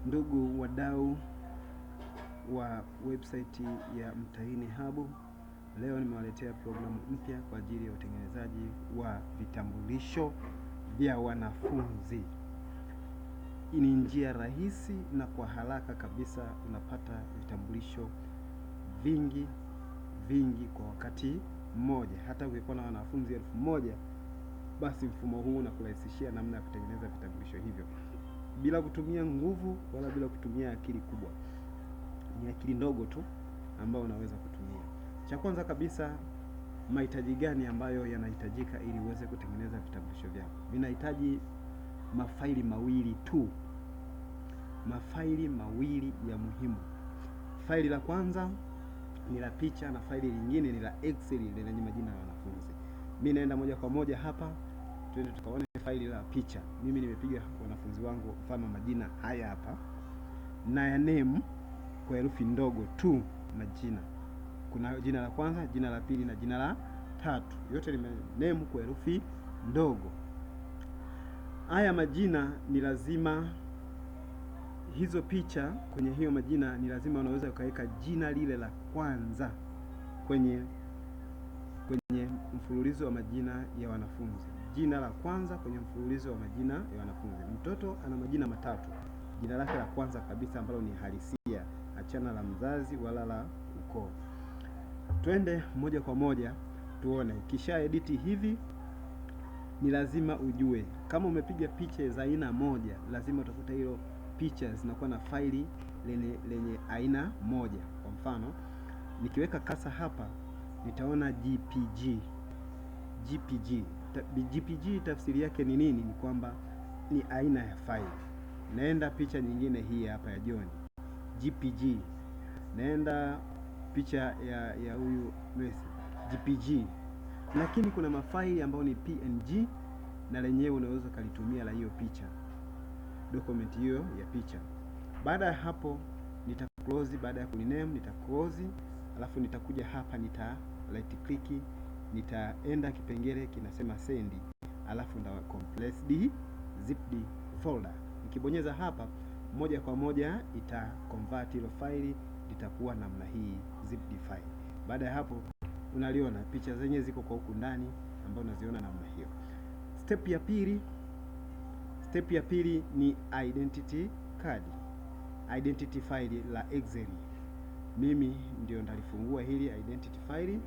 Ndugu wadau wa website ya Mtahini Hub, leo nimewaletea programu mpya kwa ajili ya utengenezaji wa vitambulisho vya wanafunzi. Hii ni njia rahisi na kwa haraka kabisa unapata vitambulisho vingi kwa wakati mmoja. Hata ukikuwa na wanafunzi 1000, basi mfumo huu unakurahisishia namna ya kutengeneza vitambulisho hivyo bila kutumia nguvu wala bila kutumia akili kubwa. Ni akili ndogo tu ambayo unaweza kutumia. Cha kwanza kabisa, mahitaji gani ambayo yanahitajika ili uweze kutengeneza vitambulisho vyako? Vinahitaji mafaili mawili tu, mafaili mawili ya muhimu. Faili la kwanza ni la picha na faili lingine ni la Excel lenye majina ya wanafunzi. Mimi naenda moja kwa moja hapa, twende tukaone faili la picha. Mimi nimepiga wanafunzi wangu mfano majina haya hapa, na ya name kwa herufi ndogo tu majina. Kuna jina la kwanza, jina la pili na jina la tatu. Yote ni name kwa herufi ndogo. Haya majina ni lazima, hizo picha kwenye hiyo majina ni lazima unaweza ukaweka jina lile la kwanza kwenye mfululizo wa majina ya wanafunzi. Jina la kwanza kwenye mfululizo wa majina ya wanafunzi. Mtoto ana majina matatu. Jina lake la kwanza kabisa ambalo ni halisia, achana la mzazi wala la ukoo. Twende moja kwa moja tuone. Ukisha editi hivi, ni lazima ujue kama umepiga picha za aina moja, lazima utakuta hilo picha zinakuwa na faili lenye aina moja. Kwa mfano, nikiweka kasa hapa nitaona JPG tafsiri yake ni nini? Ni kwamba ni aina ya faili. Naenda picha nyingine hii hapa ya John, JPG. Naenda picha ya huyu Messi, JPG. Lakini kuna mafaili ambayo ni PNG na lenyewe unaweza kalitumia la hiyo picha, document hiyo ya picha. Baada ya hapo nita close. Baada ya kuniname nita close, alafu nitakuja hapa, nita right click, nitaenda kipengele kinasema send, alafu nda compressed zipped folder. Nikibonyeza hapa moja kwa moja ita convert hilo faili, litakuwa namna hii, zipped file. Baada ya hapo unaliona picha zenyewe ziko kwa huku ndani, ambazo unaziona namna hiyo. Step ya pili ni identity card, identity file la Excel. Mimi ndio ndalifungua hili identity file.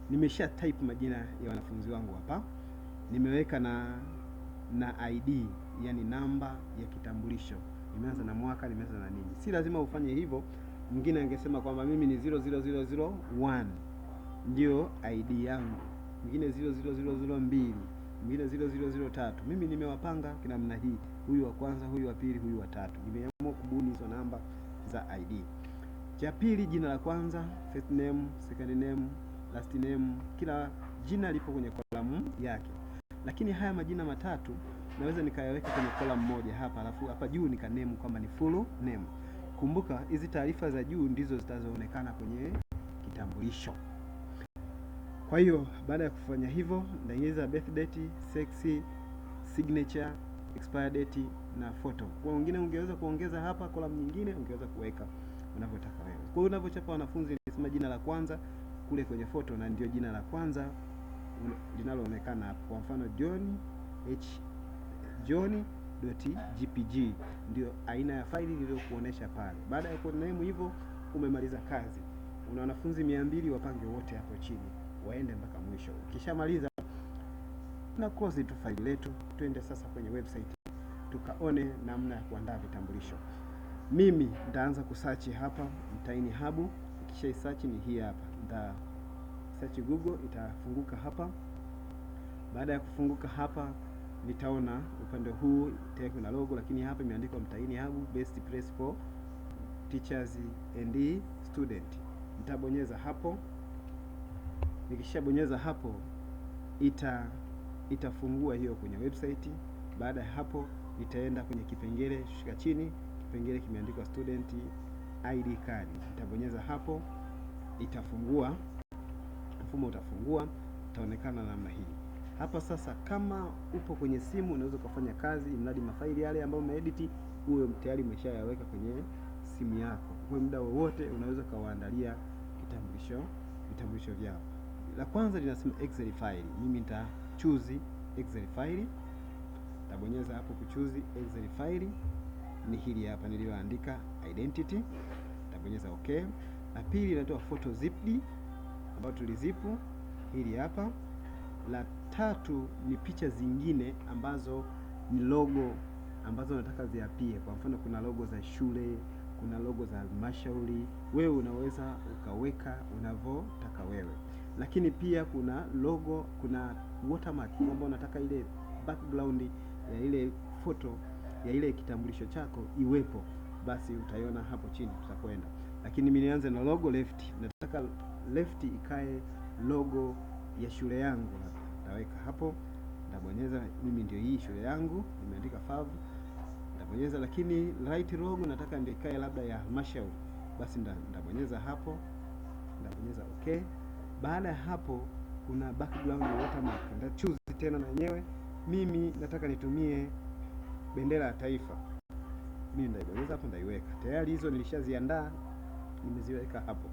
Nimesha type majina ya wanafunzi wangu hapa, nimeweka na ID, yani namba ya kitambulisho. Nimeanza na mwaka, nimeanza na nini. Si lazima ufanye hivyo. Mwingine angesema kwamba mimi ni 00001 ndio ID yangu, mwingine 00002, mwingine 0003. Mimi nimewapanga kinamna hii, huyu wa kwanza, huyu wa pili, huyu wa tatu. Nimeamua kubuni hizo namba za ID. Cha pili, jina la kwanza, first name, second name, last name. Kila jina lipo kwenye kolamu yake, lakini haya majina matatu naweza nikayaweka kwenye kolamu moja hapa, alafu hapa juu nika name kwamba ni full name. Kumbuka hizi taarifa za juu ndizo zitazoonekana kwenye kitambulisho. Kwa hiyo baada ya kufanya hivyo, ndaingiza birth date, sex, signature, expire date na photo. Kwa wengine ungeweza kuongeza hapa column nyingine, ungeweza kuweka unavyotaka wewe. Kwa hiyo unapochapa wanafunzi, nisema jina la kwanza kule kwenye photo, na ndio jina la kwanza linaloonekana hapo. Kwa mfano john.jpg ndio aina ya faili niliyokuonesha pale. Baada ya kuname hivyo, umemaliza kazi. Una wanafunzi 200, wapange wote hapo chini waende mpaka mwisho. Ukishamaliza na close tu faili letu. Twende sasa kwenye website tukaone namna ya kuandaa vitambulisho. Mimi nitaanza kusearch hapa Mtahini Hub. Kisha search ni hii hapa, nita search Google, itafunguka hapa. Baada ya kufunguka hapa, nitaona upande huu tayari kuna logo, lakini hapa imeandikwa Mtahini Hub, best place for teachers and student. Nitabonyeza hapo. Nikishabonyeza hapo itafungua hiyo kwenye website. Baada ya hapo nitaenda kwenye kipengele, shika chini, kipengele kimeandikwa student ID card. Nitabonyeza hapo, itafungua, mfumo utafungua, itaonekana namna hii. Hapa sasa, kama upo kwenye simu unaweza kufanya kazi mradi mafaili yale ambayo umeedit uwe tayari umeshayaweka kwenye simu yako. Kwa muda wowote unaweza kawaandalia vitambulisho vyao. La kwanza linasema Excel file. Mimi nita choose Excel file. Tabonyeza hapo kuchoose Excel file. Ni hili hapa niliyoandika identity. Tabonyeza okay. La pili inatoa photo zipped ambayo tulizipu, hili hapa. La tatu ni picha zingine ambazo ni logo ambazo nataka ziapie. Kwa mfano kuna logo za shule, kuna logo za halmashauri, wewe unaweza ukaweka unavyotaka wewe. Lakini pia kuna logo, kuna watermark kwamba unataka ile background ya ile foto ya ile kitambulisho chako iwepo, basi utaiona hapo chini tutakwenda. Lakini mimi nianze na logo left. Nataka left ikae logo ya shule yangu hapa. Nitaweka hapo, nitabonyeza. Mimi ndio hii shule yangu nimeandika FAV, nitabonyeza. Lakini right logo nataka ndio ikae labda ya halmashauri, basi nitabonyeza hapo, nitabonyeza okay. Baada ya hapo kuna background watermark, nita choose tena na yenyewe. Mimi nataka nitumie bendera ya taifa, mimi nitaibonyeza hapo, nitaiweka. Tayari hizo nilishaziandaa, nimeziweka hapo.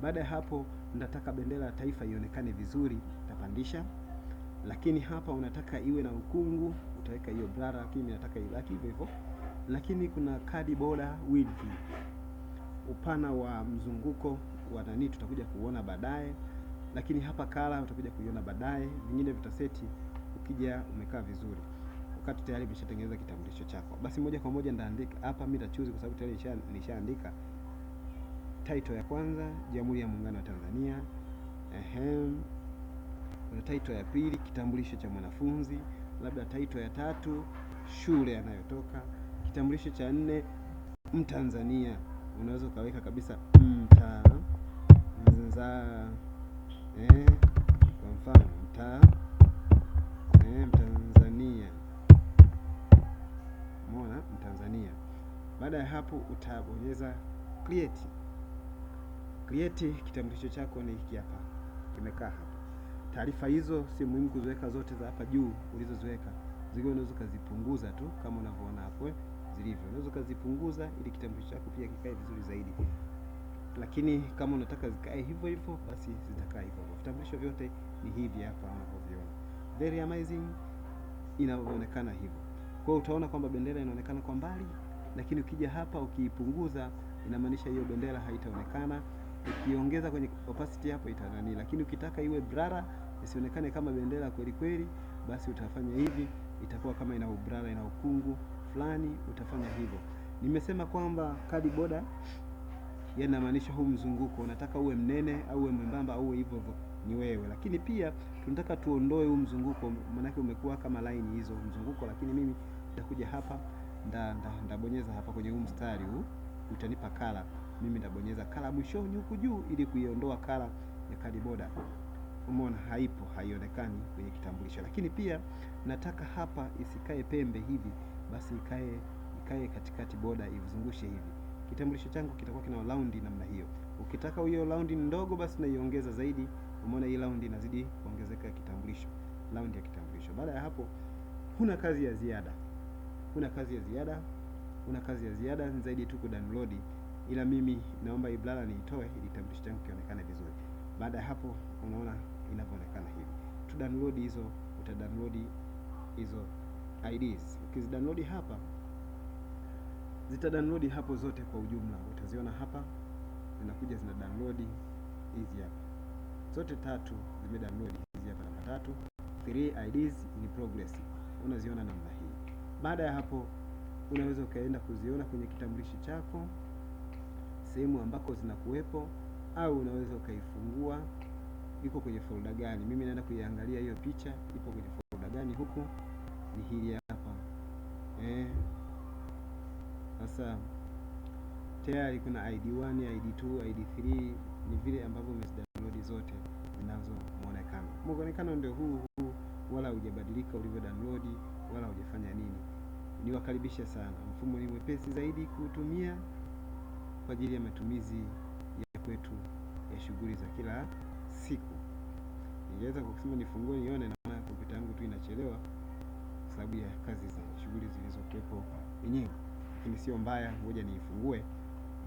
Baada ya hapo nataka bendera ya taifa ionekane vizuri, nitapandisha. Lakini hapa unataka iwe na ukungu, utaweka hiyo blur, lakini nataka ibaki hivyo hivyo. Lakini kuna card border width, upana wa mzunguko wa nani tutakuja kuona baadaye. Lakini hapa color utakuja kuiona baadaye, vingine vitaseti ukija umekaa vizuri wakati tayari umeshatengeneza kitambulisho chako. Basi moja kwa moja ndaandika hapa, mimi nitachoose kwa sababu tayari nishaandika title ya kwanza Jamhuri ya Muungano wa Tanzania. Kuna title ya pili kitambulisho cha mwanafunzi, labda title ya tatu shule anayotoka, kitambulisho cha nne Mtanzania. Unaweza ukaweka kabisa kwa mfano Mtanzania. Umeona, Mtanzania. Baada ya hapo utabonyeza create kitambulisho chako. Ni hiki hapa kimekaa hapa. Taarifa hizo si muhimu kuziweka zote za hapa juu ulizoziweka, zingine unaweza kuzipunguza tu kama unavyoona hapo zilivyo. Unaweza kuzipunguza ili kitambulisho chako pia kikae vizuri zaidi, lakini kama unataka zikae hivyo hivyo basi zitakaa hivyo. Vitambulisho vyote ni hivi hapa unavyoviona, very amazing inavyoonekana hivyo. Kwa hiyo utaona kwamba bendera inaonekana kwa mbali, lakini ukija hapa ukiipunguza inamaanisha hiyo bendera haitaonekana. Ukiongeza kwenye opacity hapo itanani, lakini ukitaka iwe blur isionekane kama bendera kweli kweli, basi utafanya hivi, itakuwa kama ina blur, ina ukungu fulani, utafanya hivyo. Nimesema kwamba card border yanamaanisha huu mzunguko unataka uwe mnene au uwe mwembamba au uwe hivyo ni wewe. Lakini pia tunataka tuondoe huu mzunguko, maana umekuwa kama line hizo mzunguko. Lakini mimi nitakuja hapa, ndabonyeza hapa kwenye huu mstari huu, utanipa color. Mimi ndabonyeza color mwishoni huku juu ili kuiondoa color ya card border. Umeona haipo, haionekani kwenye kitambulisho. Lakini pia nataka hapa isikae pembe hivi, basi ikae katikati, border izungushe hivi. Kitambulisho changu kitakuwa kina round namna hiyo. Ukitaka hiyo round ni ndogo, basi naiongeza zaidi. Umeona hii round inazidi kuongezeka kitambulisho, round ya kitambulisho. Baada ya hapo huna kazi ya ziada, ni zaidi tu ku download, ila mimi naomba hii blur niitoe ili kitambulisho changu kionekane vizuri. Baada ya hapo unaona inavyoonekana hivi. Tu download hizo, utadownload hizo IDs. Ukizidownload hapa zitadownload hapo zote kwa ujumla, utaziona hapa zinakuja zina download hizi hapa zote tatu, zimedownload hizi hapa namba 3 IDs in progress, unaziona namna hii. Baada ya hapo unaweza ukaenda kuziona kwenye kitambulisho chako sehemu ambako zinakuwepo, au unaweza ukaifungua iko kwenye folder gani. Mimi naenda kuiangalia hiyo picha ipo kwenye folder gani, huku ni hili hapa. Sasa tayari kuna ID1, ID2, ID3, ni vile ambavyo umezidownload zote zinazomuonekano. Muonekano ndio huu, wala hujabadilika ulivyo download, wala hujafanya nini. Niwakaribisha sana. Mfumo ni mwepesi zaidi kutumia kwa ajili ya matumizi ya kwetu ya shughuli za kila siku. Ningeweza kusema nifungue nione, na kompyuta yangu tu inachelewa kwa sababu ya kazi za shughuli zilizokuwepo yenyewe. lakini sio mbaya. Ngoja niifungue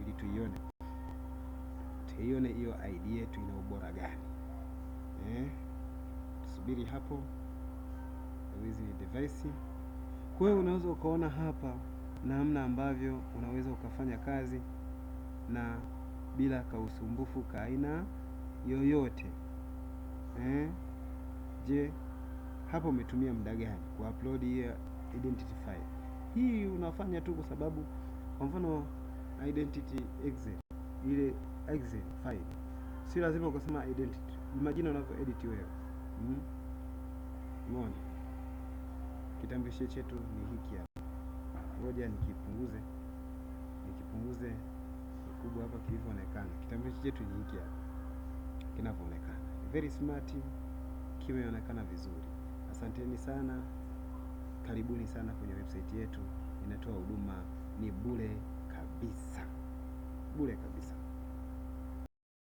ili tuione hiyo ID yetu ina ubora gani. Tusubiri hapo. Hizi ni device. Kwa hiyo unaweza ukaona hapa namna ambavyo unaweza ukafanya kazi na bila kausumbufu ka aina yoyote. Je, hapo umetumia muda gani kuupload hiyo identity file? Hii unafanya tu kwa sababu, kwa mfano identity Excel, ile Excel file si lazima ukasema identity, imagine unavyo edit wewe. Umeona kitambulisho chetu ni hiki hapa. Ngoja nikipunguze ukubwa hapa kilivyoonekana. Kitambulisho chetu ni hiki hapa kinavyoonekana, very smart, kimeonekana vizuri. Asanteni sana, karibuni sana kwenye website yetu. Inatoa huduma, ni bure kabisa, bure kabisa.